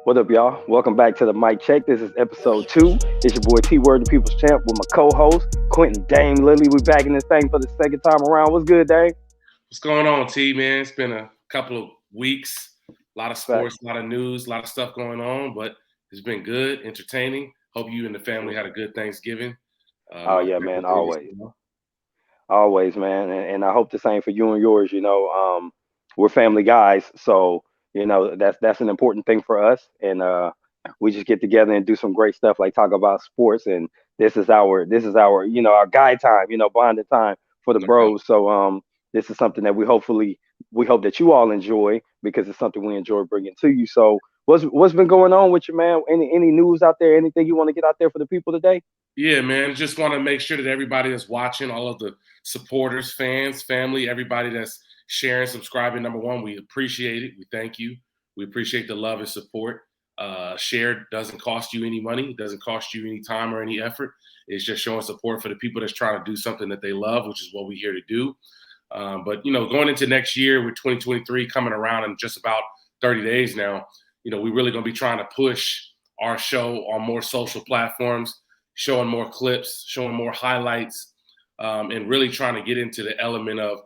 What up, y'all? Welcome back to the Mic Check. This is episode 2. It's your boy T Word, the People's Champ, with my co-host Quinton Dame Lilley. We back in this thing for the second time around. What's good, Dame? What's going on, T, man? It's been a couple of weeks, a lot of sports, Facts. a lot of news, a lot of stuff going on, but it's been good, entertaining. Hope you and the family had a good Thanksgiving. Oh My yeah, family man. did as Always, well. always, man. And I hope the same for you and yours. We're family guys, so that's an important thing for us. And we just get together and do some great stuff, like talk about sports. And this is our our guy time, bonding time for the No doubt. bros. So this is something that we hope that you all enjoy because it's something we enjoy bringing to you. So what's been going on with you, man? Any news out there? Anything you want to get out there for the people today? Yeah, man. Just want to make sure that everybody that's watching, all of the supporters, fans, family, everybody that's sharing, subscribing, number one, we appreciate it. We thank you. We appreciate the love and support. Share doesn't cost you any money, doesn't cost you any time or any effort. It's just showing support for the people that's trying to do something that they love, which is what we're here to do. But going into next year with 2023 coming around in just about 30 days now, we're really going to be trying to push our show on more social platforms, showing more clips, showing more highlights, and really trying to get into the element of,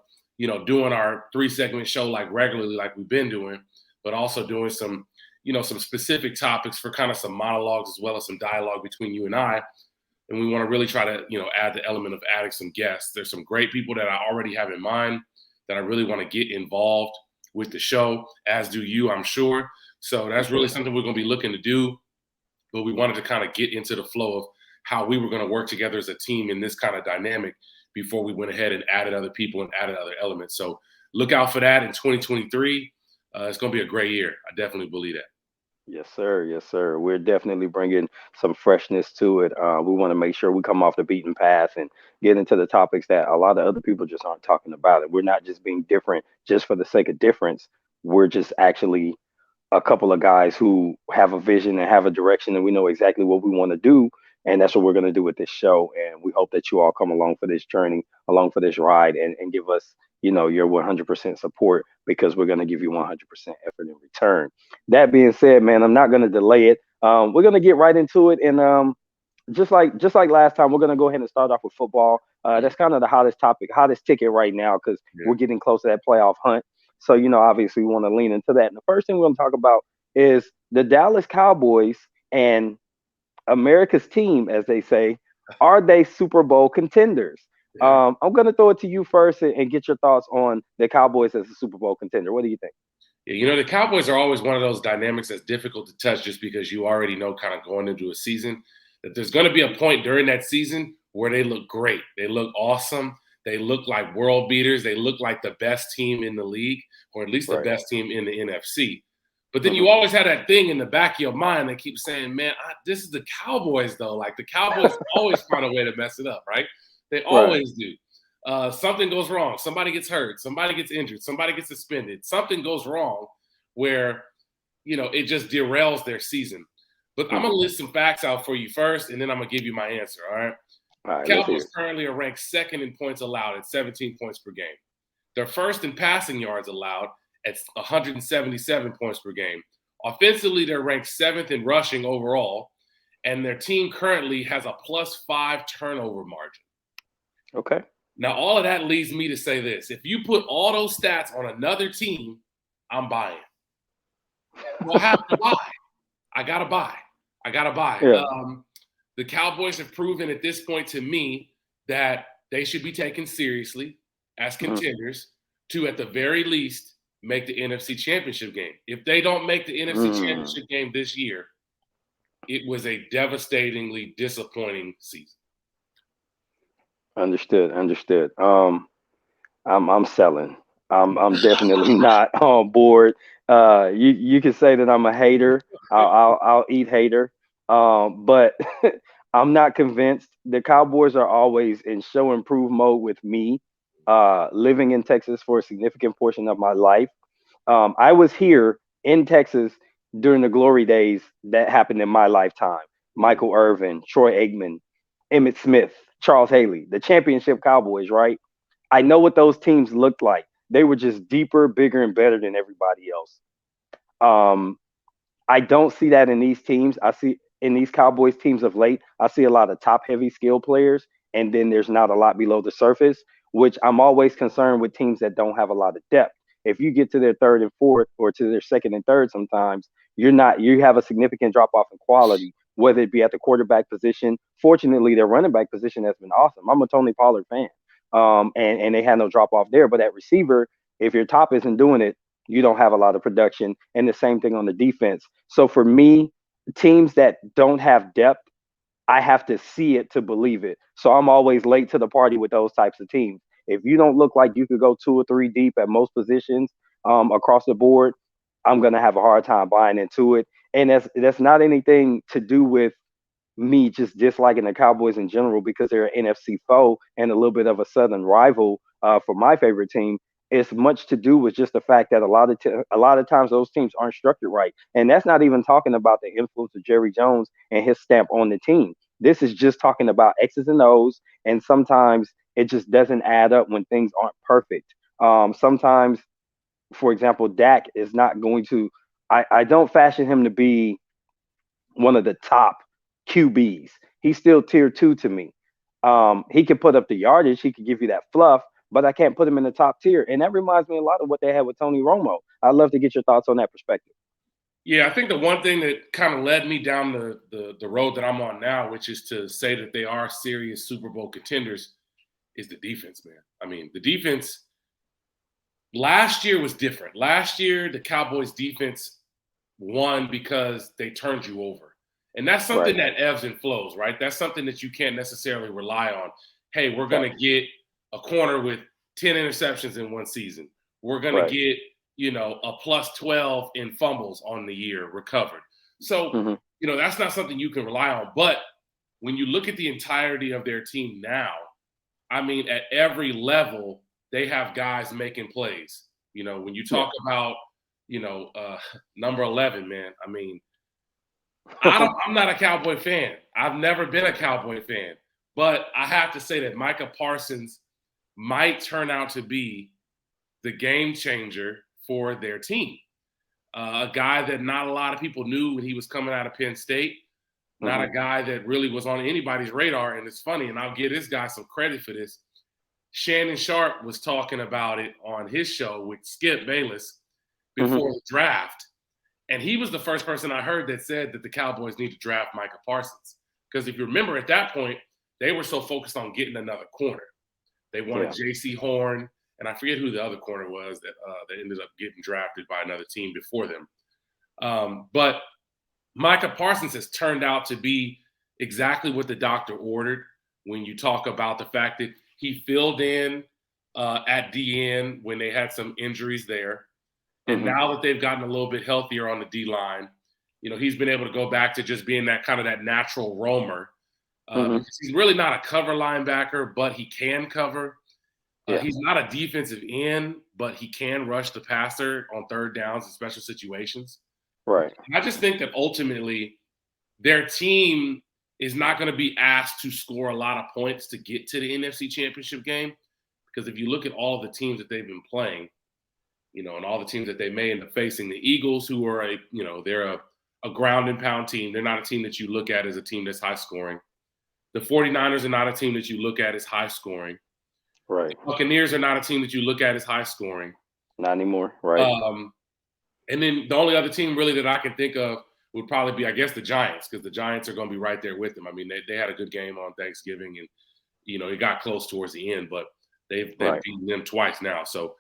doing our 3-segment show like regularly, like we've been doing, but also doing some specific topics for kind of some monologues as well as some dialogue between you and I. And we want to really try to, add the element of adding some guests. There's some great people that I already have in mind that I really want to get involved with the show, as do you, I'm sure. So For that's really sure. something we're going to be looking to do. But we wanted to kind of get into the flow of how we were going to work together as a team in this kind of dynamic before we went ahead and added other people and added other elements. So look out for that in 2023. It's going to be a great year. I definitely believe that. Yes, sir. Yes, sir. We're definitely bringing some freshness to it. We want to make sure we come off the beaten path and get into the topics that a lot of other people just aren't talking about. It. We're not just being different just for the sake of difference. We're just actually a couple of guys who have a vision and have a direction, and we know exactly what we want to do. And that's what we're going to do with this show. And we hope that you all come along for this journey, along for this ride, and give us, your 100% support because we're going to give you 100% effort in return. That being said, man, I'm not going to delay it. We're going to get right into it. And just like last time, we're going to go ahead and start off with football. That's kind of the hottest topic, hottest ticket right now because Yeah. we're getting close to that playoff hunt. So, obviously, we want to lean into that. And the first thing we're going to talk about is the Dallas Cowboys and America's team, as they say. Are they Super Bowl contenders? Yeah. I'm going to throw it to you first and get your thoughts on the Cowboys as a Super Bowl contender. What do you think? Yeah, the Cowboys are always one of those dynamics that's difficult to touch just because you already know kind of going into a season that there's going to be a point during that season where they look great. They look awesome. They look like world beaters. They look like the best team in the league, or at least the Right. best team in the NFC. But then Hmm. you always have that thing in the back of your mind that keeps saying, man, this is the Cowboys, though. Like the Cowboys always find a way to mess it up, right? They Right. always do. Something goes wrong. Somebody gets hurt. Somebody gets injured. Somebody gets suspended. Something goes wrong where, it just derails their season. But I'm going to Hmm. list some facts out for you first, and then I'm going to give you my answer, all right? All right, let's hear Cowboys it. currently are ranked second in points allowed at 17 points per game. They're first in passing yards allowed at 177 points per game. Offensively, they're ranked seventh in rushing overall, and their team currently has a +5 turnover margin. Okay. Now, all of that leads me to say this. If you put all those stats on another team, I'm buying. Well, I have to buy. I got to buy. I got to buy. Yeah. The Cowboys have proven at this point to me that they should be taken seriously as Mhm. contenders to, at the very least, make the NFC Championship game. If they don't make the NFC Mm. Championship game this year, it was a devastatingly disappointing season. Understood. Understood. I'm selling. I'm definitely not on board. You can say that I'm a hater. I'll eat hater. But I'm not convinced. The Cowboys are always in show and prove mode with me. Living in Texas for a significant portion of my life. I was here in Texas during the glory days that happened in my lifetime. Mhm. Michael Irvin, Troy Aikman, Emmett Smith, Charles Haley, the championship Cowboys, right? I know what those teams looked like. They were just deeper, bigger, and better than everybody else. Um, I don't see that in these teams. I see in these Cowboys teams of late, I see a lot of top heavy skill players, and then there's not a lot below the surface, which I'm always concerned with teams that don't have a lot of depth. If you get to their third and fourth or to their second and third, sometimes you have a significant drop off in quality, whether it be at the quarterback position. Fortunately, their running back position has been awesome. I'm a Tony Pollard fan. And they had no drop off there. But at receiver, if your top isn't doing it, you don't have a lot of production. And the same thing on the defense. So for me, teams that don't have depth, I have to see it to believe it. So I'm always late to the party with those types of teams. If you don't look like you could go two or three deep at most positions across the board, I'm gonna have a hard time buying into it. And that's not anything to do with me just disliking the Cowboys in general because they're an NFC foe and a little bit of a Southern rival for my favorite team. It's much to do with just the fact that a lot of times those teams aren't structured right, and that's not even talking about the influence of Jerry Jones and his stamp on the team. This is just talking about X's and O's, and sometimes it just doesn't add up when things aren't perfect. Sometimes, for example, Dak is not going to. I don't fashion him to be one of the top QBs. He's still tier two to me. He can put up the yardage, he can give you that fluff, but I can't put him in the top tier. And that reminds me a lot of what they had with Tony Romo. I'd love to get your thoughts on that perspective. Yeah, I think the one thing that kind of led me down the road that I'm on now, which is to say that they are serious Super Bowl contenders, is the defense, man. I mean, the defense last year was different. Last year, the Cowboys defense won because they turned you over. And that's something Right. that ebbs and flows, right? That's something that you can't necessarily rely on. Hey, we're going Right. to get a corner with 10 interceptions in one season. We're going to Right. get, a plus 12 in fumbles on the year recovered. So, Hmm. that's not something you can rely on. But when you look at the entirety of their team now, I mean, at every level, they have guys making plays. When you Yeah. talk about, number 11, man, I mean, I'm not a Cowboy fan. I've never been a Cowboy fan. But I have to say that Micah Parsons might turn out to be the game changer for their team. A guy that not a lot of people knew when he was coming out of Penn State, not Hmm. a guy that really was on anybody's radar. And it's funny, and I'll give this guy some credit for this. Shannon Sharp was talking about it on his show with Skip Bayless Hmm. before the draft. And he was the first person I heard that said that the Cowboys need to draft Micah Parsons. Because if you remember at that point, they were so focused on getting another corner. They wanted Yeah. J.C. Horn, and I forget who the other corner was that ended up getting drafted by another team before them. But Micah Parsons has turned out to be exactly what the doctor ordered when you talk about the fact that he filled in at DN when they had some injuries there. And Hmm. now that they've gotten a little bit healthier on the D line, he's been able to go back to just being that kind of that natural roamer Hmm. because he's really not a cover linebacker, but he can cover. Yeah. He's not a defensive end, but he can rush the passer on third downs in special situations. Right. I just think that ultimately their team is not going to be asked to score a lot of points to get to the NFC Championship game because if you look at all of the teams that they've been playing, and all the teams that they may end up facing, the Eagles, who are they're a ground and pound team. They're not a team that you look at as a team that's high scoring. The 49ers are not a team that you look at as high scoring. Right. Buccaneers are not a team that you look at as high scoring. Not anymore. Right. Um, and then the only other team really that I can think of would probably be, I guess, the Giants, because the Giants are going to be right there with them. I mean, they had a good game on Thanksgiving, and it got close towards the end, but they've Right. beaten them twice now. So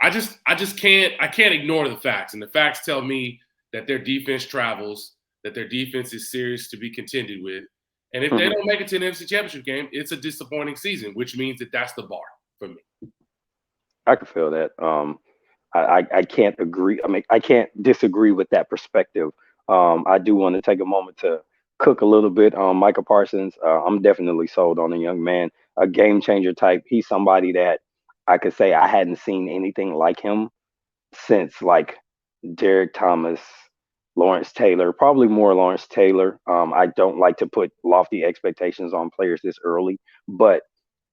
I just can't ignore the facts, and the facts tell me that their defense travels, that their defense is serious to be contended with, and if they Hmm. don't make it to an NFC Championship game, it's a disappointing season, which means that that's the bar for me. I can feel that. I can't agree. I mean, I can't disagree with that perspective. I do want to take a moment to cook a little bit on Micah Parsons. I'm definitely sold on a young man, a game changer type. He's somebody that I could say I hadn't seen anything like him since like Derek Thomas, Lawrence Taylor, probably more Lawrence Taylor. I don't like to put lofty expectations on players this early, but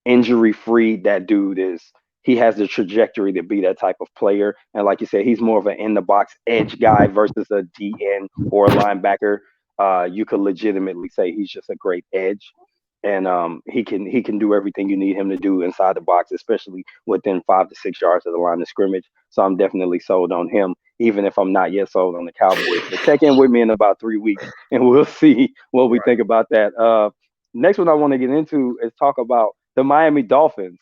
injury free, that dude is. he has the trajectory to be that type of player. And like you said, he's more of an in the box edge guy versus a DN or a linebacker. You could legitimately say he's just a great edge. And he can do everything you need him to do inside the box, especially within 5 to 6 yards of the line of scrimmage. So I'm definitely sold on him, even if I'm not yet sold on the Cowboys. But check in with me in about 3 weeks, and we'll see what we Right, think about that. Next one I want to get into is talk about the Miami Dolphins.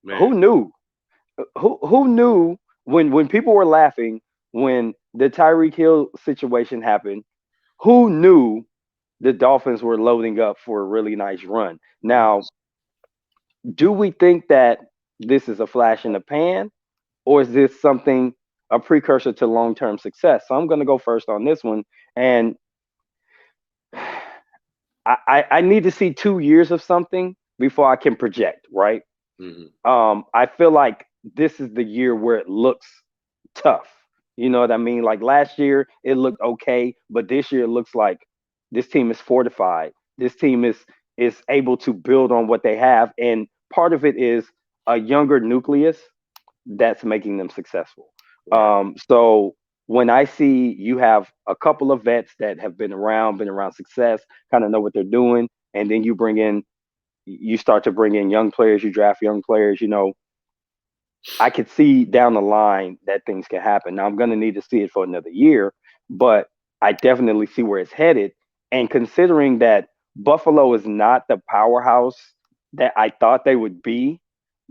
man. Who knew? Who knew when people were laughing when the Tyreek Hill situation happened? Who knew the Dolphins were loading up for a really nice run? Now, do we think that this is a flash in the pan, or is this something a precursor to long term success? So I'm going to go first on this one, and I need to see 2 years of something before I can project, right? Mm-hmm. I feel like this is the year where it looks tough. You know what I mean? Like last year, it looked okay, but this year it looks like this team is fortified. This team is able to build on what they have, and part of it is a younger nucleus that's making them successful. Right. So when I see you have a couple of vets that have been around success, kind of know what they're doing, and then you start to bring in young players, you draft young players, I could see down the line that things can happen. Now I'm going to need to see it for another year, but I definitely see where it's headed. And considering that Buffalo is not the powerhouse that I thought they would be,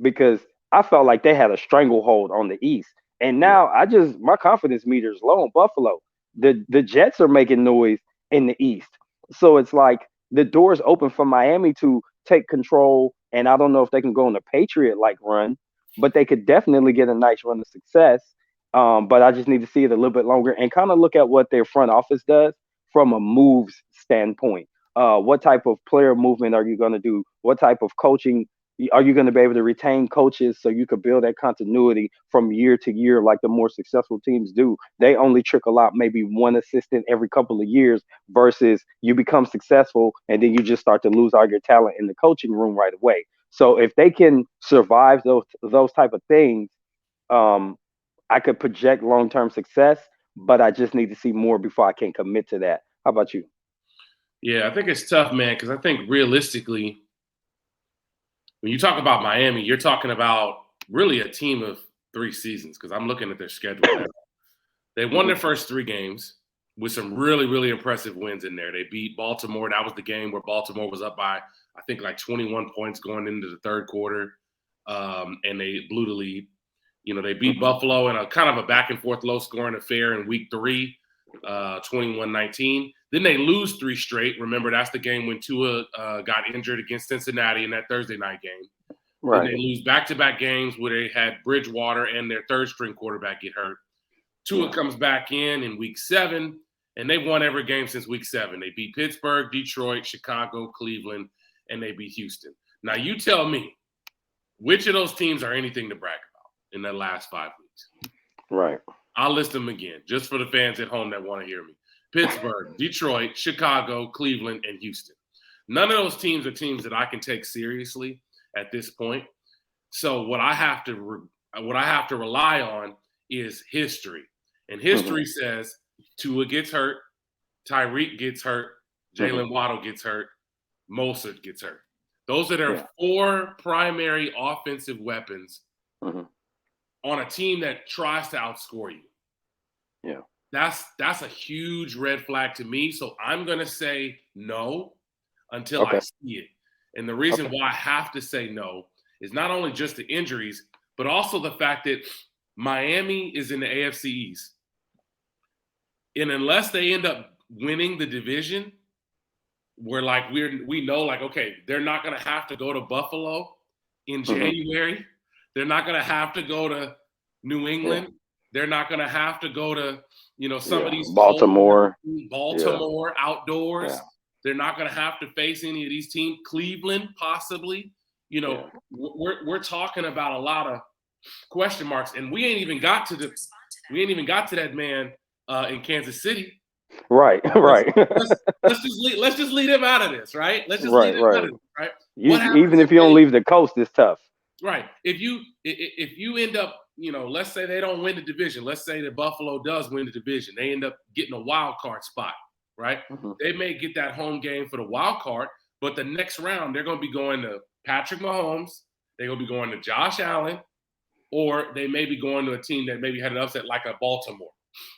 because I felt like they had a stranglehold on the East, and Yeah. now my confidence meter is low on Buffalo. The Jets are making noise in the East, so it's like the doors open for Miami to take control. And I don't know if they can go on a Patriot like run, but they could definitely get a nice run of success. But I just need to see it a little bit longer and kind of look at what their front office does from a moves standpoint. What type of player movement are you going to do? What type of coaching are you going to be able to retain coaches so you could build that continuity from year to year like the more successful teams do? They only trickle out maybe one assistant every couple of years versus you become successful and then you just start to lose all your talent in the coaching room right away. So if they can survive those type of things, um, I could project long term success, but I just need to see more before I can commit to that. How about you? Yeah, I think it's tough, man, because I think realistically, when you talk about Miami, you're talking about really a team of 3 seasons because I'm looking at their schedule now. They won Hmm. their first 3 games with some really, really impressive wins in there. They beat Baltimore. That was the game where Baltimore was up by, I think, like 21 points going into the third quarter, and they blew the lead. They beat Hmm. Buffalo in a kind of a back and forth low scoring affair in week 3, 21-19. Then they lose 3 straight. Remember, that's the game when Tua got injured against Cincinnati in that Thursday night game. Then Right. they lose back-to-back games where they had Bridgewater and their third string quarterback get hurt. Tua Yeah. comes back in week 7, and they've won every game since week 7. They beat Pittsburgh, Detroit, Chicago, Cleveland, and they beat Houston. Now, you tell me, which of those teams are anything to brag about in the last 5 weeks? Right. I'll list them again, just for the fans at home that want to hear me. Pittsburgh, Detroit, Chicago, Cleveland, and Houston. None of those teams are teams that I can take seriously at this point. So what I have to rely on is history. And Hmm. history says Tua gets hurt, Tyreek gets hurt, Hmm. Jalen Waddle gets hurt, Mostert gets hurt. Those are their Yeah. 4 primary offensive weapons Hmm. on a team that tries to outscore you. Yeah. That's a huge red flag to me. So I'm gonna say no until I Okay. see it. And the reason Okay. why I have to say no is not only just the injuries, but also the fact that Miami is in the AFC East. And unless they end up winning the division, we're like we know like okay, they're not gonna have to go to Buffalo in Hmm. January. They're not gonna have to go to New Yeah. England. They're not gonna have to go to some of Yeah. these cold Baltimore. Yeah. Baltimore outdoors. Yeah. They're not gonna have to face any of these teams. Cleveland possibly. Yeah. We're talking about a lot of question marks, and we ain't even got to that man in Kansas City. Right. Let's Right. let's just lead him out of this, right? Let's just lead Right. him out Right. of this, right? You What even happens if if you don't they leave the coast, it's tough. Right. If you end up, let's say they don't win the division. Let's say that Buffalo does win the division. They end up getting a wild card spot, right? Mhm. They may get that home game for the wild card, but the next round they're going to be going to Patrick Mahomes. They're going to be going to Josh Allen, or they may be going to a team that maybe had an upset like a Baltimore,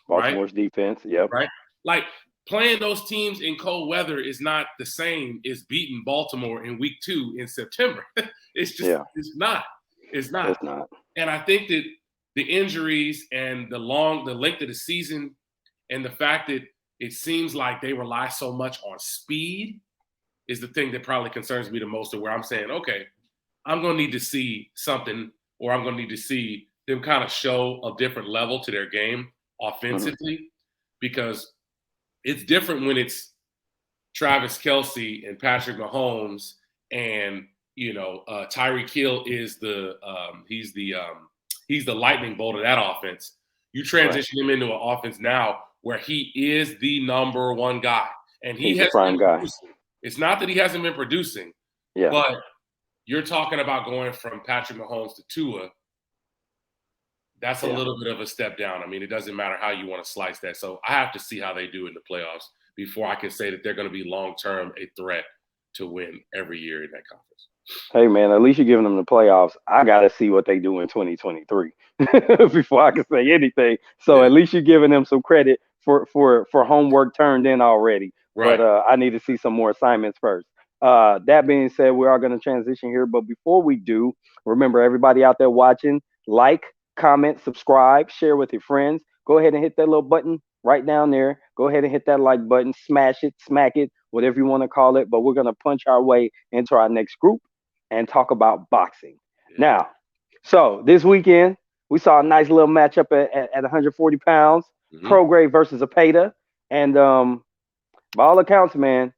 right? Baltimore's defense. Yep. Right. Like playing those teams in cold weather is not the same as beating Baltimore in week 2 in September. Yeah. It's not. It's not. It's not. And I think that the injuries and the length of the season and the fact that it seems like they rely so much on speed is the thing that probably concerns me the most, to where I'm saying, okay, I'm going to need to see something, or I'm going to need to see them kind of show a different level to their game Mhm. offensively, because it's different when it's Travis Kelce and Patrick Mahomes, and Tyreek Hill is he's the lightning bolt of that offense. You Right. transition him into an offense now where he is the number one guy, and he He's the has been prime guy. producing. It's not that he hasn't been producing, Yeah. but you're talking about going from Patrick Mahomes to Tua. That's a Yeah. little bit of a step down. I mean, it doesn't matter how you want to slice that. So I have to see how they do in the playoffs before I can say that they're going to be long-term a threat to win every year in that conference. Hey man, at least you're giving them the playoffs. I gotta see what they do in 2023 before I can say anything. So Yeah, at least you're giving them some credit for homework turned in already. But right. I need to see some more assignments first. That being said, we are going to transition here. But before we do, remember everybody out there watching, like, comment, subscribe, share with your friends. Go ahead and hit that little button right down there. Go ahead and hit that like button, smash it, smack it, whatever you want to call it. But we're going to punch our way into our next group and talk about boxing. Yeah. Now, so this weekend, we saw a nice little matchup at 140 pounds, Mm-hmm. Prograis versus Apeta. And by all accounts, man,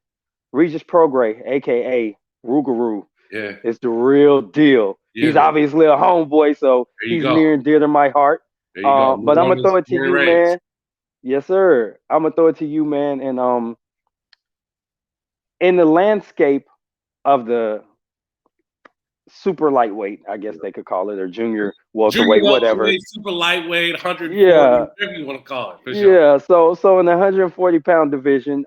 Regis Prograis, aka Rougarou, Yeah. is the real deal. Yeah, He's man. obviously a homeboy, so There you he's go. near and dear to my heart. There you go. But I'm gonna throw it to Born and you, raised. man. Yes, sir. I'm gonna throw it to you, man. And in the landscape of the super lightweight, I guess they could call it, or junior Junior welterweight, whatever. welterweight, super lightweight, 140, Yeah, whatever you want to call it, for sure. yeah. So in the 140-pound division,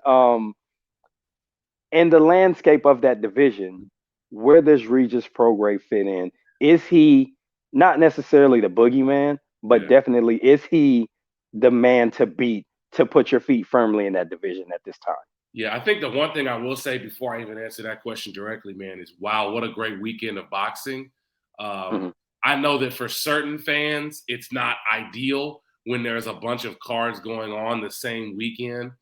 in the landscape of that division, where does Regis Prograis fit in? Is he not necessarily the boogeyman, but Yeah. definitely is he the man to beat to put your feet firmly in that division at this time? Yeah, I think the one thing I will say before I even answer that question directly, man, is wow, what a great weekend of boxing. Um, Hmm. I know that for certain fans, it's not ideal when there's a bunch of cards going on the same weekend.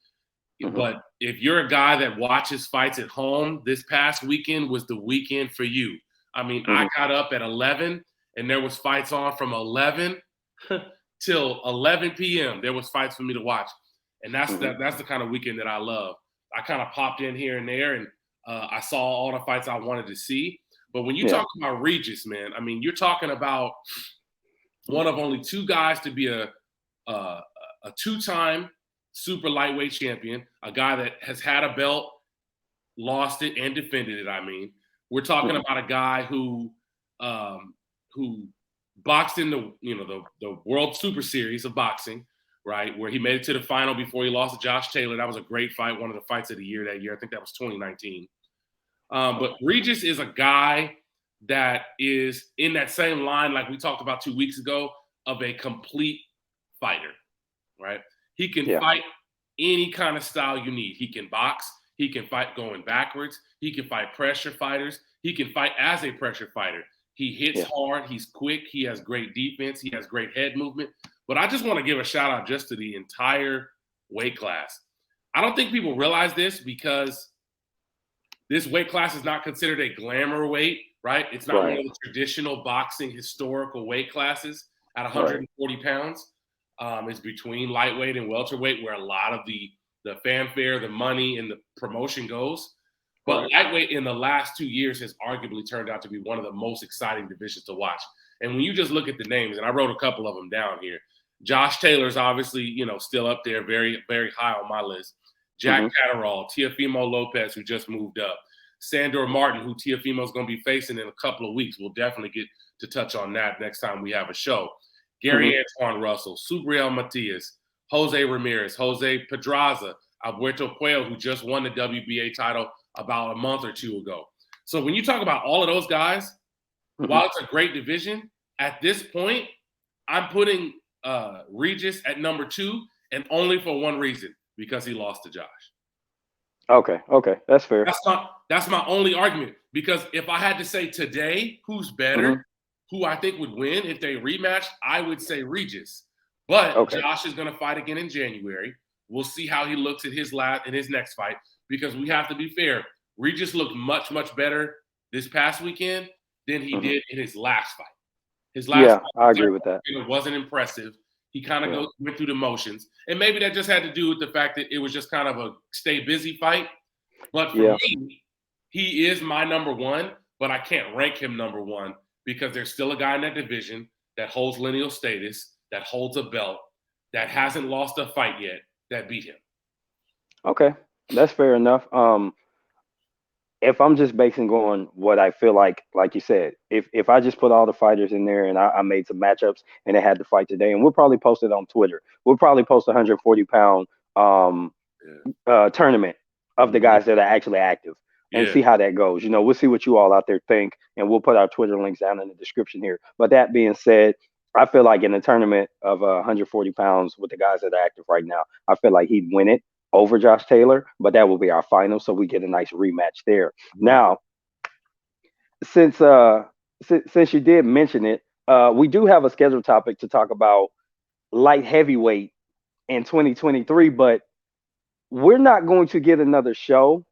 Hmm. But if you're a guy that watches fights at home, this past weekend was the weekend for you. I mean, I Hmm. got up at 11 and there was fights on from 11 till 11 p.m. There was fights for me to watch. And Hmm. that's the kind of weekend that I love. I kind of popped in here and there, and I saw all the fights I wanted to see. But when you Yeah. talk about Regis, man, I mean, you're talking about one of only two guys to be a, a two-time super lightweight champion, a guy that has had a belt, lost it, and defended it. I mean, we're talking Hmm. about a guy who boxed in the World Super Series of boxing, right, where he made it to the final before he lost to Josh Taylor. That was a great fight, one of the fights of the year that year. I think that was 2019. But Regis is a guy that is in that same line, like we talked about 2 weeks ago, of a complete fighter, right? He can Yeah. fight any kind of style you need. He can box. He can fight going backwards. He can fight pressure fighters. He can fight as a pressure fighter. He hits Yeah. hard. He's quick. He has great defense. He has great head movement. But I just want to give a shout out just to the entire weight class. I don't think people realize this because this weight class is not considered a glamour weight, right? It's not one Right. of the traditional boxing historical weight classes at Right. 140 pounds. It's between lightweight and welterweight, where a lot of the fanfare, the money, and the promotion goes. But Right. lightweight in the last 2 years has arguably turned out to be one of the most exciting divisions to watch. And when you just look at the names, and I wrote a couple of them down here, Josh Taylor's obviously, still up there, very, very high on my list. Jack Hmm. Catterall, Teofimo Lopez, who just moved up. Sandor Martin, who Teofimo's going to be facing in a couple of weeks. We'll definitely get to touch on that next time we have a show. Hmm. Gary Antoine Russell, Subriel Matias, Jose Ramirez, Jose Pedraza, Alberto Puello, who just won the WBA title about a month or two ago. So when you talk about all of those guys, Hmm. while it's a great division, at this point, I'm putting Regis at number 2, and only for one reason, because he lost to Josh. Okay, okay, that's fair. That's my only argument. Because if I had to say today who's better, Hmm. who I think would win if they rematch, I would say Regis. But Okay. Josh is going to fight again in January. We'll see how he looks at in his next fight, because we have to be fair. Regis looked much, much better this past weekend than he Hmm. did in his last fight. His last Yeah, fight I agree with that. wasn't impressive. He kind Yeah. of went through the motions. And maybe that just had to do with the fact that it was just kind of a stay busy fight. But for Yeah. me, he is my number 1, but I can't rank him number 1 because there's still a guy in that division that holds lineal status, that holds a belt, that hasn't lost a fight yet, that beat him. Okay, that's fair enough. If I'm just basing on what I feel like you said, if I just put all the fighters in there and I made some matchups and they had to fight today, and we'll probably post it on Twitter. We'll probably post a 140-pound um, Yeah. tournament of the Mhm. guys that are actually active and Yeah. see how that goes. We'll see what you all out there think, and we'll put our Twitter links down in the description here. But that being said, I feel like in a tournament of 140 pounds with the guys that are active right now, I feel like he'd win it over Josh Taylor, but that will be our final, so we get a nice rematch there. Mhm. Now, since since you did mention it, we do have a scheduled topic to talk about light heavyweight in 2023, but we're not going to get another show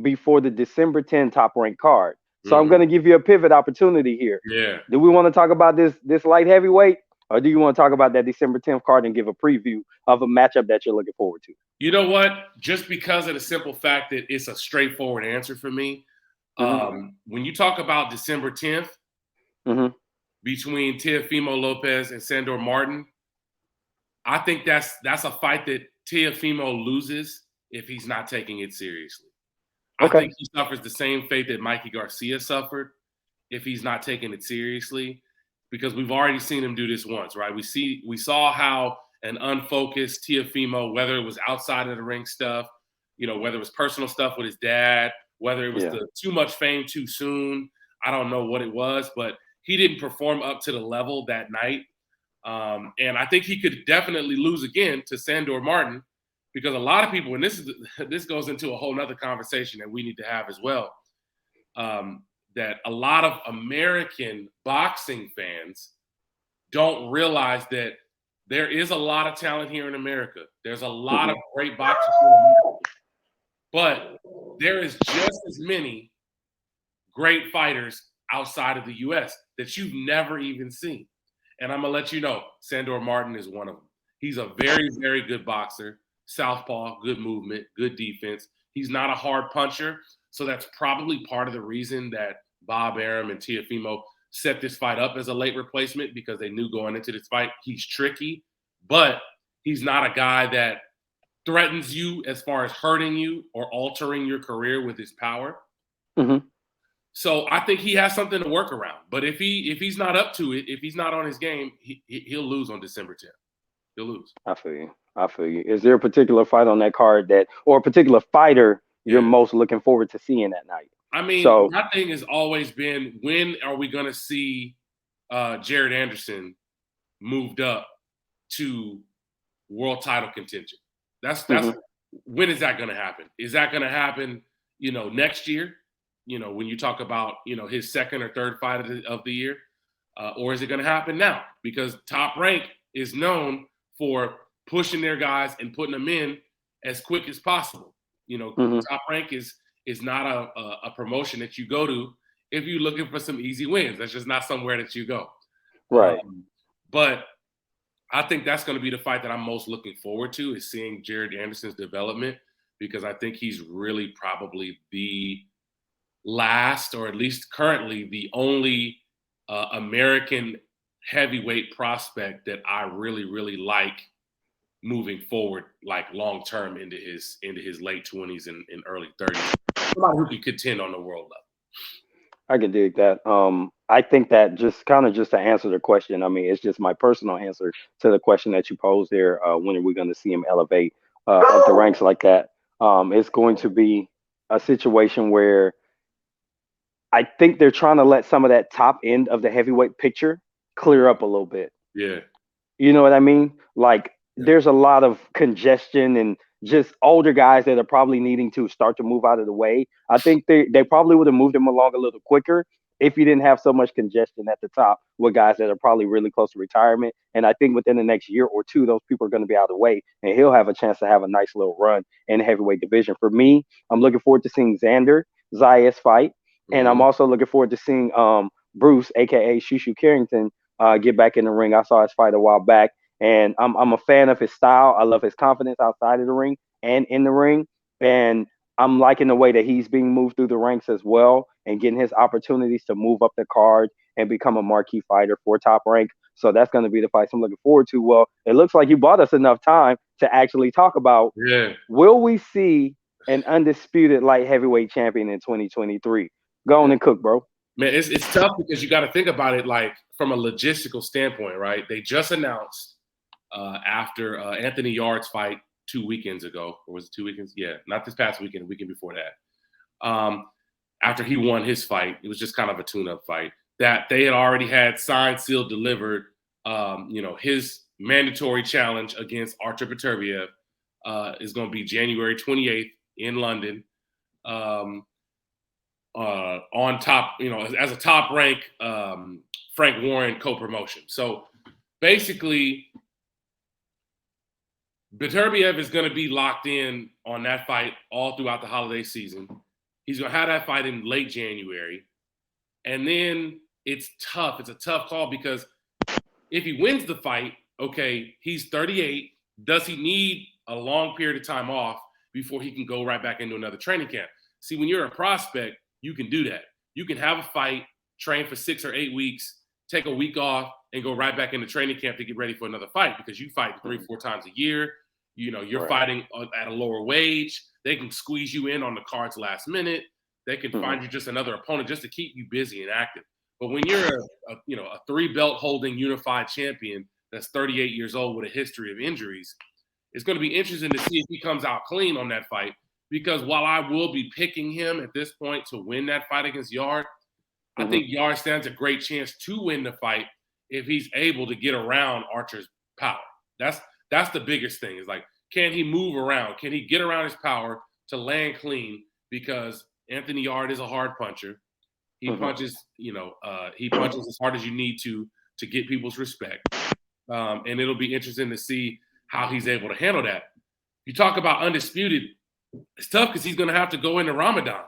before the December 10 top rank card. So I'm Mhm. going to give you a pivot opportunity here. Yeah. Do we want to talk about this light heavyweight, or do you want to talk about that December 10th card and give a preview of a matchup that you're looking forward to? You know what? Just because of the simple fact that it's a straightforward answer for me. Hmm. When you talk about December 10th Hmm. between Teofimo Lopez and Sandor Martin, I think that's a fight that Teofimo loses if he's not taking it seriously. I Okay. think he suffers the same fate that Mikey Garcia suffered if he's not taking it seriously, because we've already seen him do this once, right? We saw how an unfocused Teofimo, whether it was outside of the ring stuff, whether it was personal stuff with his dad, whether it was Yeah. the too much fame too soon, I don't know what it was, but he didn't perform up to the level that night. And I think he could definitely lose again to Sandor Martin, because a lot of people, and this goes into a whole nother conversation that we need to have as well, that a lot of American boxing fans don't realize that there is a lot of talent here in America. There's a lot Hmm. of great boxers here in America, but there is just as many great fighters outside of the U.S. that you've never even seen. And I'm gonna let you know, Sandor Martin is one of them. He's a very, very good boxer, southpaw, good movement, good defense. He's not a hard puncher, so that's probably part of the reason that Bob Arum and Teofimo set this fight up as a late replacement, because they knew going into this fight he's tricky, but he's not a guy that threatens you as far as hurting you or altering your career with his power. Hmm. So I think he has something to work around. But if he's not up to it, if he's not on his game, he'll lose on December 10th. He'll lose. I feel you. I feel you. Is there a particular fight on that card or a particular fighter you're Yeah. most looking forward to seeing that night? I mean, So, my thing has always been, when are we going to see Jared Anderson moved up to world title contention? That's mhm. when is that going to happen? Is that going to happen? Next year. When you talk about his second or third fight of the year, or is it going to happen now? Because Top Rank is known for pushing their guys and putting them in as quick as possible. Mhm. Top Rank is not a promotion that you go to if you're looking for some easy wins. That's just not somewhere that you go. Right. But I think that's going to be the fight that I'm most looking forward to, is seeing Jared Anderson's development, because I think he's really probably the last, or at least currently the only American heavyweight prospect that I really, really like moving forward, like long term into his late 20s and early 30s. Somebody who can contend on the world level. I can dig that. I think that just kind of just to answer the question. I mean, it's just my personal answer to the question that you posed there. When are we going to see him elevate up the ranks like that? It's going to be a situation where I think they're trying to let some of that top end of the heavyweight picture clear up a little bit. Yeah, You know what I mean? Like yeah, there's a lot of congestion and just older guys that are probably needing to start to move out of the way. I think they probably would have moved him along a little quicker if you didn't have so much congestion at the top with guys that are probably really close to retirement. And I think within the next year or two, those people are going to be out of the way, and he'll have a chance to have a nice little run in the heavyweight division. For me, I'm looking forward to seeing Xander Zayas fight, and I'm hmm also looking forward to seeing Bruce, aka Shushu Carrington, get back in the ring. I saw his fight a while back, and I'm a fan of his style. I love his confidence outside of the ring and in the ring, and I'm liking the way that he's being moved through the ranks as well, and getting his opportunities to move up the card and become a marquee fighter for Top Rank. So that's going to be the fights I'm looking forward to. Well, it looks like you bought us enough time to actually talk about, yeah. will we see an undisputed light heavyweight champion in 2023? Go on and cook, bro. Man, it's tough because you got to think about it like from a logistical standpoint, right? They just announced after Anthony Yard's fight 2 weekends ago, or was it 2 weekends? Yeah, not this past weekend, the weekend before that. After he won his fight, it was just kind of a tune-up fight. That they had already had signed, sealed, delivered. His mandatory challenge against Artur Beterbiev is going to be January 28th in London. On top, as a top rank Frank Warren co-promotion. So basically, Beterbiev is going to be locked in on that fight all throughout the holiday season. He's going to have that fight in late January. And then it's tough. It's a tough call because if he wins the fight, okay, he's 38. Does he need a long period of time off before he can go right back into another training camp? See, when you're a prospect, you can do that. You can have a fight, train for 6 or 8 weeks, take a week off, and go right back into training camp to get ready for another fight because you fight 3-4 times a year. You're Right. fighting at a lower wage. They can squeeze you in on the cards last minute. They can Mhm. find you just another opponent just to keep you busy and active. But when you're a 3-belt holding unified champion that's 38 years old with a history of injuries, it's going to be interesting to see if he comes out clean on that fight. Because while I will be picking him at this point to win that fight against Yard, I Mhm. think Yard stands a great chance to win the fight if he's able to get around Archer's power. That's the biggest thing. Is like, can he move around? Can he get around his power to land clean? Because Anthony Yard is a hard puncher. He Mhm. punches, he punches as hard as you need to get people's respect. And it'll be interesting to see how he's able to handle that. You talk about undisputed, it's tough because he's going to have to go into Ramadan.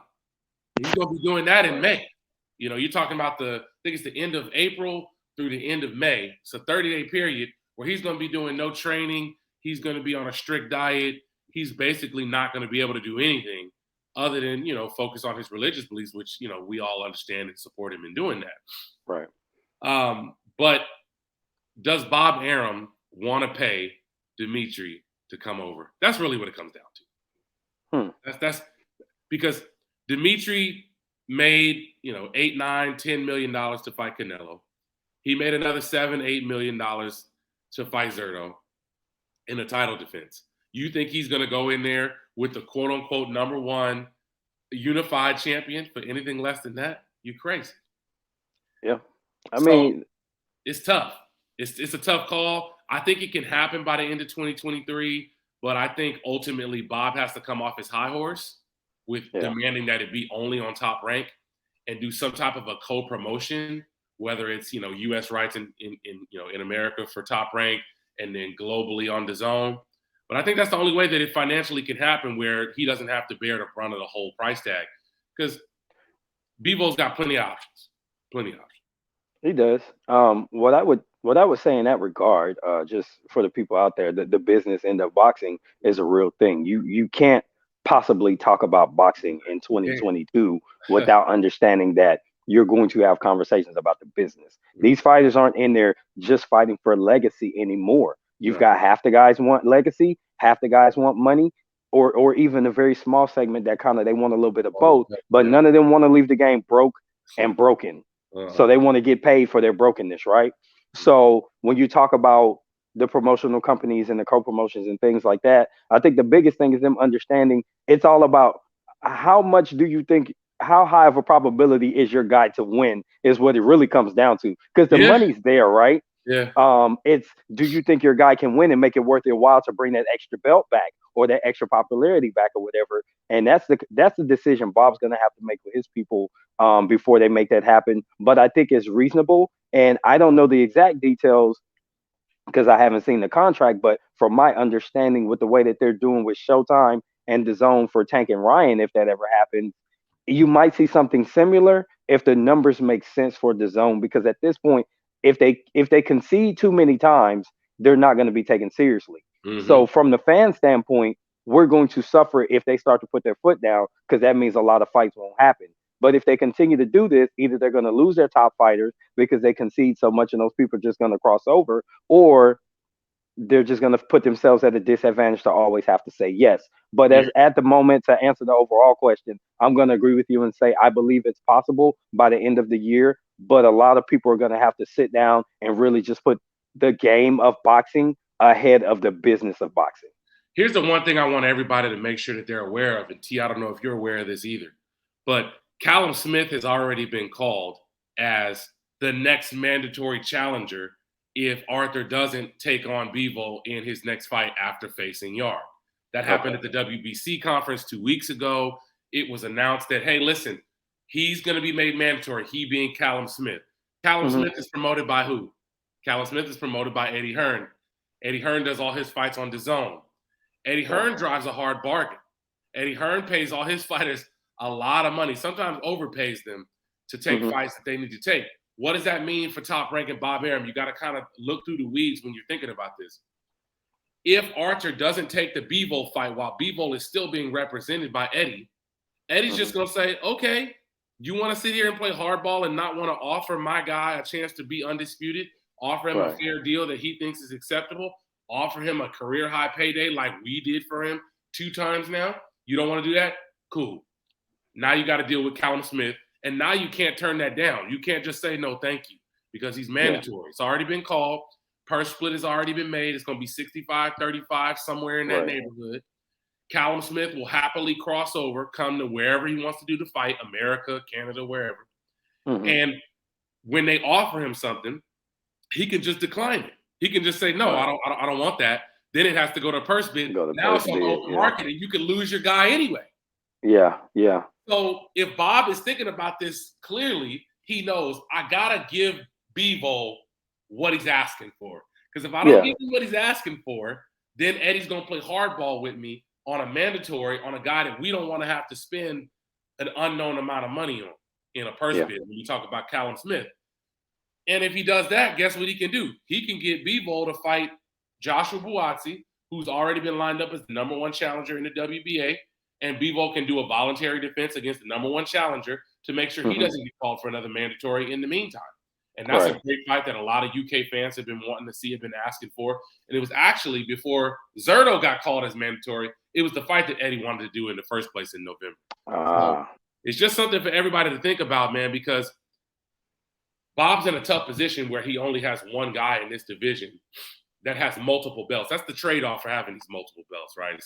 He's going to be doing that in Right. May. You're talking about I think it's the end of April through the end of May. It's a 30-day period where he's going to be doing no training. He's going to be on a strict diet. He's basically not going to be able to do anything other than, focus on his religious beliefs, which, we all understand and support him in doing Right. that. But does Bob Arum want to pay Dimitri to come over? That's really what it comes down to. Hmm. That's because Dimitri made, 8, 9, $10 million to fight Canelo. He made another $7, $8 million to fight Zerto in a title defense. You think he's going to go in there with the quote unquote number one unified champion for anything less than that? You crazy. Yeah. I So mean, it's tough. It's a tough call. I think it can happen by the end of 2023, but I think ultimately Bob has to come off his high horse with yeah. demanding that it be only on Top Rank and do some type of a co-promotion, whether it's U.S. rights in America for Top Rank and then globally on the zone. But I think that's the only way that it financially can happen, where he doesn't have to bear the brunt of the whole price tag, because Bevo's got plenty of options, plenty of options. He does. What I would say in that regard, just for the people out there, the business end of boxing is a real thing. You can't possibly talk about boxing in Yeah. 2022 without understanding that you're going to have conversations about the business. Mm, These fighters aren't in there just fighting for legacy anymore. You've right. got half the guys want legacy, half the guys want money, or even a very small segment that kind of they want a little bit of Oh, both, but yeah. none of them want to leave the game broke, and broken. So Uh-huh. they want to get paid for their brokenness, right? So when you talk about the promotional companies and the co-promotions and things like that, I think the biggest thing is them understanding it's all about how much do you think, how high of a probability is your guy to win is what it really comes down to, because the Yeah, money's there, right? yeah. It's, do you think your guy can win and make it worth their while to bring that extra belt back or that extra popularity back or whatever? And that's the decision Bob's gonna have to make with his people before they make that happen. But I think it's reasonable, and I don't know the exact details because I haven't seen the contract. But from my understanding, with the way that they're doing with Showtime and the Zone for Tank and Ryan, if that ever happens, you might see something similar if the numbers make sense for the Zone. Because at this point, if they concede too many times, they're not going to be taken seriously. Mm-hmm. So from the fan standpoint, we're going to suffer if they start to put their foot down, because that means a lot of fights won't happen. But if they continue to do this, either they're going to lose their top fighters because they concede so much and those people are just going to cross over, or they're just going to put themselves at a disadvantage to always have to say yes. But Yeah. as at the moment, to answer the overall question, I'm going to agree with you and say I believe it's possible by the end of the year. But a lot of people are going to have to sit down and really just put the game of boxing ahead of the business of boxing. Here's the one thing I want everybody to make sure that they're aware of. And T, I don't know if you're aware of this either, but Callum Smith has already been called as the next mandatory challenger if Arthur doesn't take on Bivol in his next fight after facing Yard. That happened Okay. at the WBC conference 2 weeks ago. It was announced that, hey, listen, he's going to be made mandatory, he being Callum Smith. Callum Hmm. Smith is promoted by who? Callum Smith is promoted by Eddie Hearn. Eddie Hearn does all his fights on DAZN. Eddie Right. Hearn drives a hard bargain. Eddie Hearn pays all his fighters a lot of money, sometimes overpays them to take Hmm. fights that they need to take. What does that mean for top ranking Bob Arum? You got to kind of look through the weeds when you're thinking about this. If Archer doesn't take the Bivol fight while Bivol is still being represented by Eddie, Eddie's Hmm. just going to say, okay, you want to sit here and play hardball and not want to offer my guy a chance to be undisputed, offer him a Right. fair deal that he thinks is acceptable, offer him a career high payday like we did for him 2 times now. You don't want to do that? Cool. Now you got to deal with Callum Smith. And now you can't turn that down. You can't just say no, thank you, because he's Yeah. mandatory. It's already been called. Purse split has already been made. It's going to be 65-35, somewhere in that Right. neighborhood. Callum Smith will happily cross over, come to wherever he wants to do the fight, America, Canada, wherever. Hmm. And when they offer him something, he can just decline it. He can just say, no, Right. I don't want that. Then it has to go to purse bid. Go to Now first it's on the bid. open Yeah. market, and you can lose your guy anyway. Yeah. Yeah. So if Bob is thinking about this clearly, he knows I gotta give Bivol what he's asking for. Because if I don't Yeah. give him what he's asking for, then Eddie's gonna play hardball with me on a mandatory on a guy that we don't want to have to spend an unknown amount of money on in a purse Yeah. bid when you talk about Callum Smith. And if he does that, guess what he can do? He can get Bivol to fight Joshua Buatsi, who's already been lined up as the number one challenger in the WBA. And Bivol can do a voluntary defense against the number one challenger to make sure he Hmm. doesn't get called for another mandatory in the meantime. And that's a Right. great fight that a lot of UK fans have been wanting to see, have been asking for. And it was actually before Zerto got called as mandatory, it was the fight that Eddie wanted to do in the first place in November. So Ah. it's just something for everybody to think about, man, because Bob's in a tough position where he only has one guy in this division that has multiple belts. That's the trade-off for having these multiple belts, right?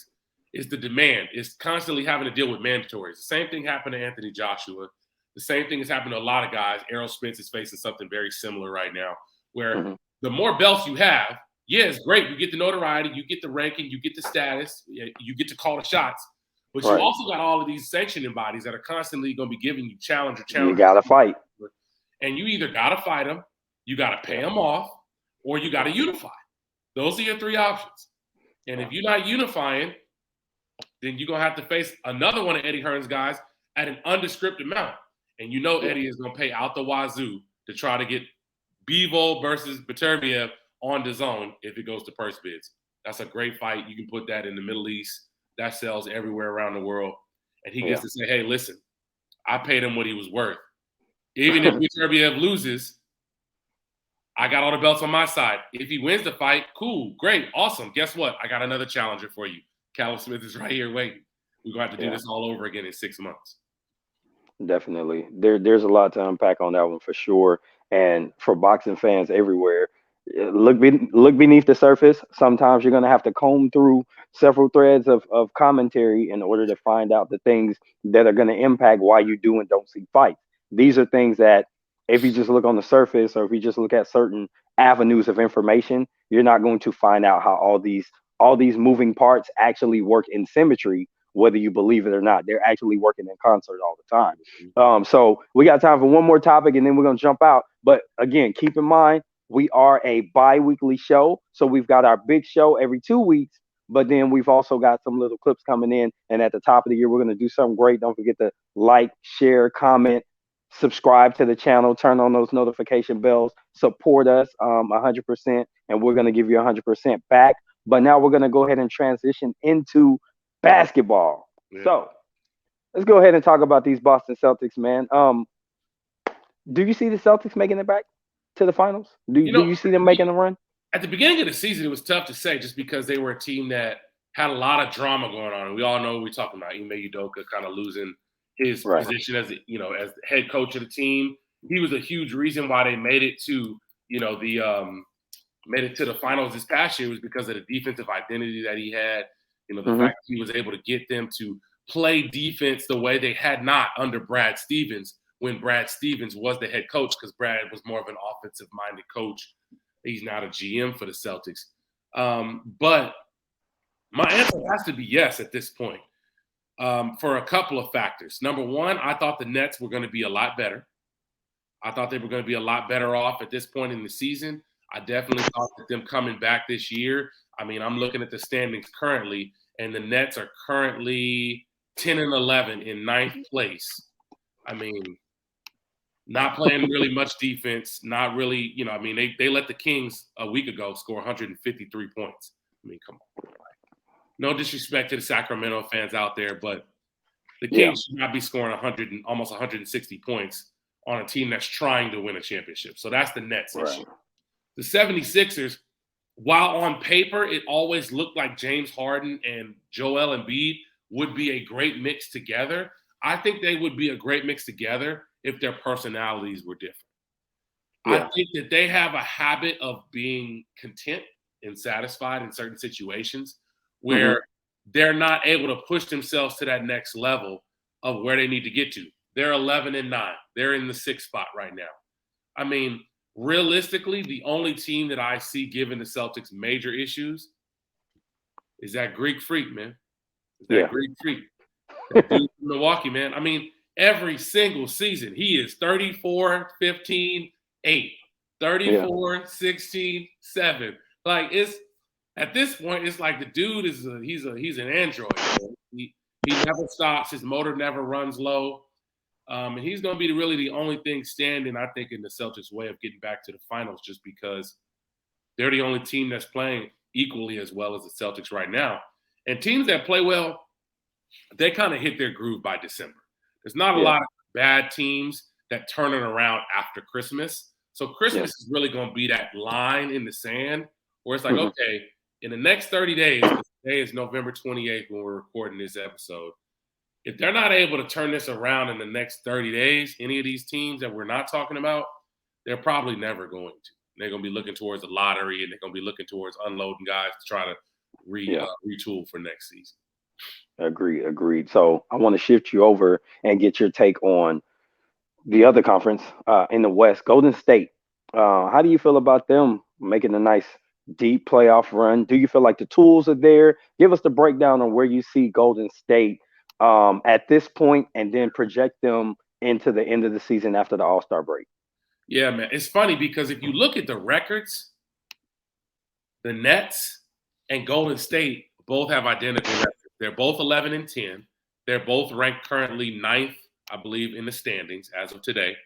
It's the demand. It's constantly having to deal with mandatories. The same thing happened to Anthony Joshua. The same thing has happened to a lot of guys. Errol Spence is facing something very similar right now, where Hmm. the more belts you have, yeah, it's great. You get the notoriety, you get the ranking, you get the status, you get to call the shots. But you Right. also got all of these sanctioning bodies that are constantly going to be giving you challenger, You challenger, gotta fight. and you either got to fight them, you got to pay Yeah. them off, or you got to Yeah. unify. Those are your three options. And Yeah. if you're not unifying, then you're going to have to face another one of Eddie Hearn's guys at an undescript amount. And you know Yeah. Eddie is going to pay out the wazoo to try to get Bivol versus Beterbiev on the zone if it goes to purse bids. That's a great fight. You can put that in the Middle East. That sells everywhere around the world. And he gets Yeah. to say, hey, listen, I paid him what he was worth. Even if Beterbiev loses, I got all the belts on my side. If he wins the fight, cool, great, awesome. Guess what? I got another challenger for you. Callum Smith is right here waiting. We're going to have to do Yeah. this all over again in 6 months. Definitely. There's a lot to unpack on that one for sure. And for boxing fans everywhere, look beneath the surface. Sometimes you're gonna have to comb through several threads of commentary in order to find out the things that are gonna impact why you do and don't see fights. These are things that if you just look on the surface or if you just look at certain avenues of information, you're not going to find out how all these moving parts actually work in symmetry, whether you believe it or not. They're actually working in concert all the time. So we got time for one more topic and then we're going to jump out. But again, keep in mind, we are a bi weekly show. So we've got our big show every 2 weeks, but then we've also got some little clips coming in. And at the top of the year, we're going to do something great. Don't forget to like, share, comment, subscribe to the channel, turn on those notification bells, support us 100%, and we're going to give you 100% back. But now we're going to go ahead and transition into basketball. Yeah. So let's go ahead and talk about these Boston Celtics, man. Do you see the Celtics making it back to the finals? Do You do know, you see them making a run? at the beginning of the season, it was tough to say just because they were a team that had a lot of drama going on. And we all know we're talking about Ime Udoka kind of losing his Right. position as as the head coach of the team. He was a huge reason why they made it to the finals this past year was because of the defensive identity that he had. The Hmm. fact that he was able to get them to play defense the way they had not under Brad Stevens when Brad Stevens was the head coach, because Brad was more of an offensive-minded coach. He's not a GM for the Celtics. But my answer has to be yes at this point, for a couple of factors. Number one, I thought the Nets were going to be a lot better. I thought they were going to be a lot better off at this point in the season. I definitely thought that them coming back this year. I mean, I'm looking at the standings currently, and the Nets are currently 10 and 11 in ninth place. I mean, not playing really much defense, not really, I mean, they let the Kings a week ago score 153 points. I mean, come on. No disrespect to the Sacramento fans out there, but the Yeah. Kings should not be scoring 100 and almost 160 points on a team that's trying to win a championship. So that's the Nets issue. Right. The 76ers, while on paper it always looked like James Harden and Joel Embiid would be a great mix together, I think they would be a great mix together if their personalities were different. Yeah. I think that they have a habit of being content and satisfied in certain situations Hmm. where they're not able to push themselves to that next level of where they need to get to. They're 11 and 9. They're in the sixth spot right now. I mean, realistically, the only team that I see giving the Celtics major issues is that Greek freak, man. Is that Yeah. Greek freak. That dude from Milwaukee, man. I mean, every single season, he is 34, 15, 8, Yeah. 34, 16, 7. Like, it's at this point, it's like the dude he's an android. Man. He never stops. His motor never runs low. And he's going to be really the only thing standing, I think, in the Celtics' way of getting back to the finals, just because they're the only team that's playing equally as well as the Celtics right now. And teams that play well, they kind of hit their groove by December. There's not a Yeah. lot of bad teams that turn it around after Christmas. So Yeah. Christmas is really going to be that line in the sand where it's like, Hmm. okay, in the next 30 days, because today is November 28th when we're recording this episode, if they're not able to turn this around in the next 30 days, any of these teams that we're not talking about, they're probably never going to. They're going to be looking towards the lottery, and they're going to be looking towards unloading guys to try to Yeah. retool for next season. Agreed. Agreed. So I want to shift you over and get your take on the other conference in the West, Golden State. How do you feel about them making a nice deep playoff run? Do you feel like the tools are there? Give us the breakdown on where you see Golden State at this point, and then project them into the end of the season after the All Star break. Yeah, man. It's funny because if you look at the records, the Nets and Golden State both have identical records. They're both 11 and 10. They're both ranked currently ninth, I believe, in the standings as of today.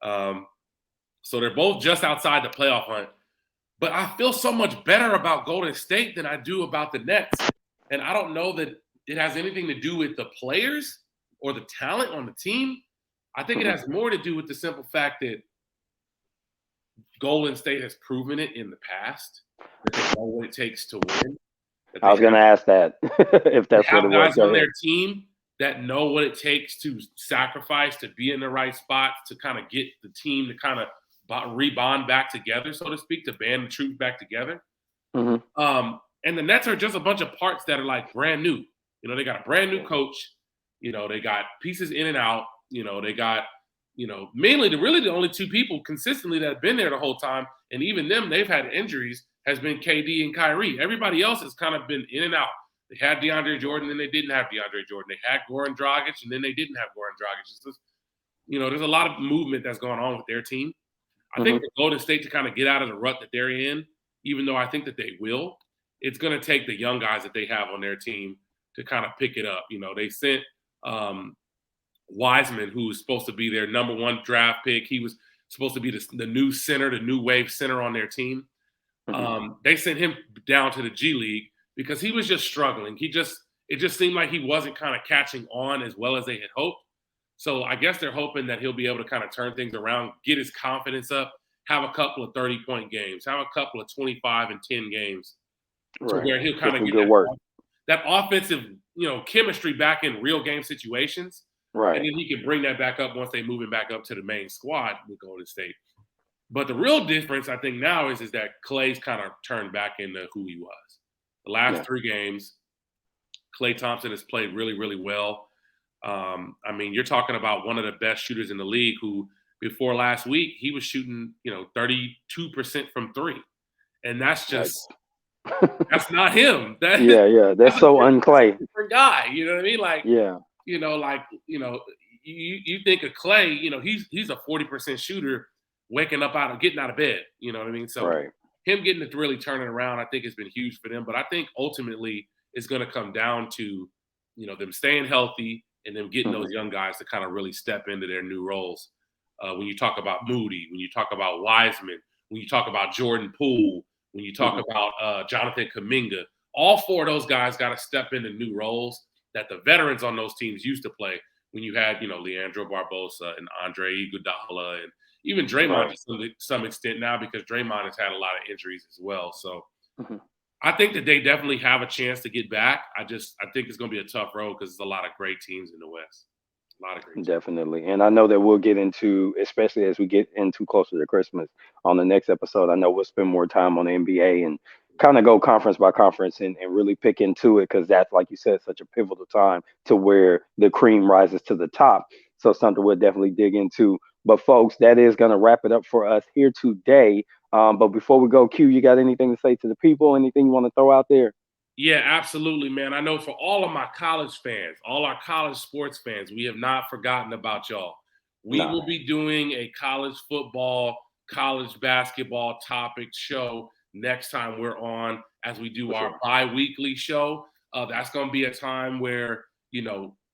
So they're both just outside the playoff hunt. But I feel so much better about Golden State than I do about the Nets. And I don't know that it has anything to do with the players or the talent on the team. I think it Mhm. has more to do with the simple fact that Golden State has proven it in the past that they know what it takes to win. That I was going to ask that if they that's what have it was. guys Go on their ahead. team that know what it takes to sacrifice, to be in the right spot, to kind of get the team to kind of rebond back together, so to speak, to band the troops back together. Hmm. And the Nets are just a bunch of parts that are like brand new. They got a brand new Yeah. coach. They got pieces in and out. They got, mainly really the only two people consistently that have been there the whole time. And even them, they've had injuries, has been KD and Kyrie. Everybody else has kind of been in and out. They had DeAndre Jordan, then they didn't have DeAndre Jordan. They had Goran Dragic, and then they didn't have Goran Dragic. It's just, there's a lot of movement that's going on with their team. I Hmm. think for Golden State to kind of get out of the rut that they're in, even though I think that they will, it's going to take the young guys that they have on their team to kind of pick it up. They sent Wiseman, who was supposed to be their number one draft pick. He was supposed to be the new center, the new wave center on their team. Hmm. They sent him down to the G League because he was just struggling. It just seemed like he wasn't kind of catching on as well as they had hoped. So I guess they're hoping that he'll be able to kind of turn things around, get his confidence up, have a couple of 30-point games, have a couple of 25 and 10 games, to Right. where he'll Get kind of some get good work. that offensive, chemistry back in real game situations. And Right. then he can bring that back up once they move him back up to the main squad with Golden State. But the real difference, I think, now is that Clay's kind of turned back into who he was. The last Yeah. 3 games, Klay Thompson has played really, really well. I mean, you're talking about one of the best shooters in the league who, before last week, he was shooting, 32% from three. And Yikes. that's not him. Yeah. Yeah. That's so That's a unclay. different guy. You know what I mean? Like, Yeah. you know, like, you know, you think of Clay, he's a 40% shooter waking up getting out of bed. You know what I mean? So Right. him getting to really turn it around, I think has been huge for them. But I think ultimately it's going to come down to, them staying healthy and them getting those Hmm. young guys to kind of really step into their new roles. When you talk about Moody, when you talk about Wiseman, when you talk about Jordan Poole, when you talk Hmm. about Jonathan Kuminga, all four of those guys got to step into new roles that the veterans on those teams used to play. When you had, Leandro Barbosa and Andre Iguodala and even Draymond Right. to some extent now, because Draymond has had a lot of injuries as well. So Hmm. I think that they definitely have a chance to get back. I think it's going to be a tough road because there's a lot of great teams in the West. A lot of great teams. Definitely. And I know that we'll get into, especially as we get into closer to Christmas on the next episode, I know we'll spend more time on the NBA and kind of go conference by conference and really pick into it because that's, like you said, such a pivotal time to where the cream rises to the top. So, something we'll definitely dig into. But, folks, that is going to wrap it up for us here today. But before we go, Q, you got anything to say to the people? Anything you want to throw out there? Yeah, absolutely, man. I know for all of my college fans, all our college sports fans, we have not forgotten about y'all. We Nah, will be doing a college football, college basketball topic show next time we're on as we do for our sure. bi-weekly show. That's going to be a time where,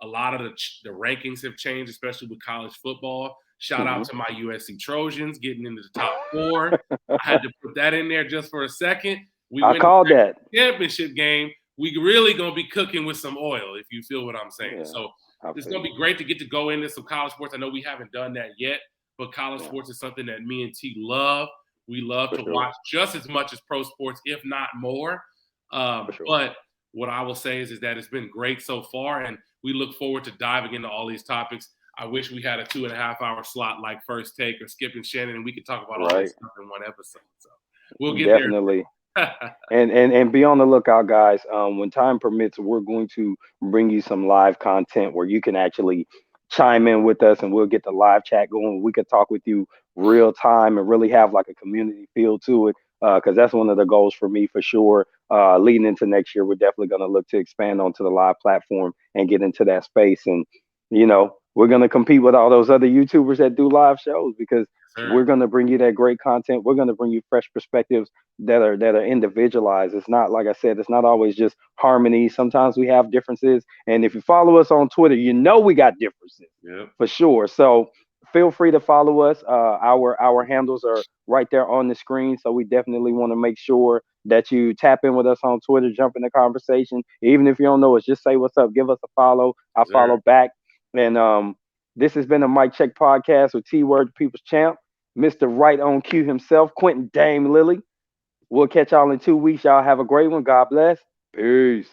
a lot of the rankings have changed, especially with college football. Shout out Hmm. to my USC Trojans getting into the top four. I had to put that in there just for a second. We I win the called that. championship game, we really gonna be cooking with some oil, if you feel what I'm saying. Yeah, So I it's feel gonna you. be great to get to go into some college sports. I know we haven't done that yet, but college Yeah, sports is something that me and T love. We love for to sure. watch just as much as pro sports, if not more. For sure. But what I will say is that it's been great so far, and we look forward to diving into all these topics. I wish we had a 2.5 hour slot like First Take or Skip and Shannon, and we could talk about all this Right. stuff in one episode. So we'll get there. Definitely. And be on the lookout, guys. When time permits, we're going to bring you some live content where you can actually chime in with us, and we'll get the live chat going. We could talk with you real time and really have like a community feel to it. Because that's one of the goals for me for sure. Leading into next year, we're definitely going to look to expand onto the live platform and get into that space. And we're going to compete with all those other YouTubers that do live shows because we're Sir. going to bring you that great content. We're going to bring you fresh perspectives that are individualized. It's not, like I said, it's not always just harmony. Sometimes we have differences, and if you follow us on Twitter, we got differences Yep. for sure. So feel free to follow us. Our handles are right there on the screen, so we definitely want to make sure that you tap in with us on Twitter, jump in the conversation. Even if you don't know us, just say what's up, give us a follow. I Sir. follow back, and this has been a Mike Check podcast with T Word, the People's Champ, Mr. Right on Cue himself, Quinton Dame Lilley. We'll catch y'all in 2 weeks. Y'all have a great one. God bless. Peace.